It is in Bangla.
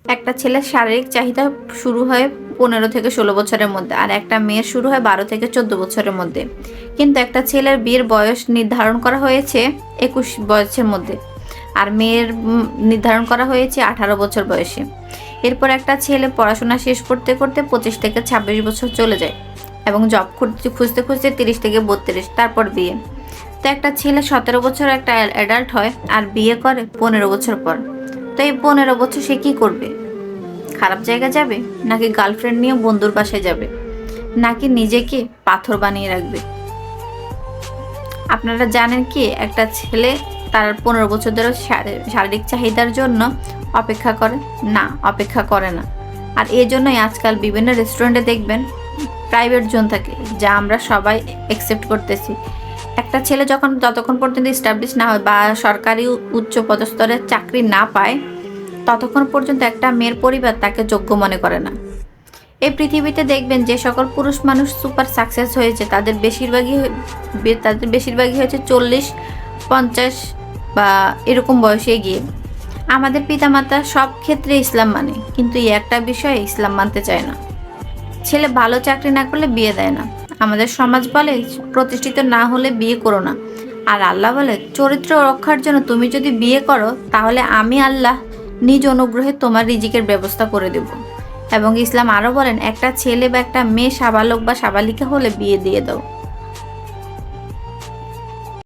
একটা ছেলের শারীরিক চাহিদা শুরু হয় 15 থেকে 16 বছরের মধ্যে, আর একটা মেয়ের শুরু হয় 12 থেকে 14 বছরের মধ্যে। কিন্তু একটা ছেলের বিয়ের বয়স নির্ধারণ করা হয়েছে 21 বয়সের মধ্যে, আর মেয়ের নির্ধারণ করা হয়েছে 18 বছর বয়সে। এরপর একটা ছেলে পড়াশোনা শেষ করতে করতে 25 থেকে 26 বছর চলে যায় এবং জব খুঁজতে খুঁজতে 30 থেকে 32, তারপর বিয়ে। তো একটা ছেলে 17 বছর একটা অ্যাডাল্ট হয় আর বিয়ে করে 15 বছর পর। তো এই 15 বছর সে কি করবে? খারাপ জায়গা যাবে, নাকি গার্লফ্রেন্ড নিয়ে বন্ধুর বাসায় যাবে, নাকি নিজেকে পাথর বানিয়ে রাখবে? আপনারা জানেন কি একটা ছেলে তার 15 বছর ধরে শারীরিক চাহিদার জন্য অপেক্ষা করে? না, অপেক্ষা করে না। আর এই জন্যই আজকাল বিভিন্ন রেস্টুরেন্টে দেখবেন প্রাইভেট জোন থাকে, যা আমরা সবাই অ্যাকসেপ্ট করতেছি। একটা ছেলে যতক্ষণ পর্যন্ত এস্টাবলিশ না হয় বা সরকারি উচ্চ পদস্তরের চাকরি না পায়, ততক্ষণ পর্যন্ত একটা মেয়ের পরিবার তাকে যোগ্য মনে করে না। এই পৃথিবীতে দেখবেন যে সকল পুরুষ মানুষ সুপার সাকসেস হয়েছে তাদের বেশিরভাগই হয়েছে 40, 50 বা এরকম বয়সে গিয়ে। আমাদের পিতামাতা সব ক্ষেত্রে ইসলাম মানে, কিন্তু এই একটা বিষয়ে ইসলাম মানতে চায় না। ছেলে ভালো চাকরি না করলে বিয়ে দেয় না। আমাদের সমাজ বলে প্রতিষ্ঠিত না হলে বিয়ে করো না। আর আল্লাহ বলে চরিত্র রক্ষার জন্য তুমি যদি বিয়ে করো তাহলে আমি আল্লাহ নিজ অনুগ্রহে তোমার রিজিকের ব্যবস্থা করে দেব। এবং ইসলাম আরও বলেন একটা ছেলে বা একটা মেয়ে সাবালক বা সাবালিকা হলে বিয়ে দিয়ে দাও।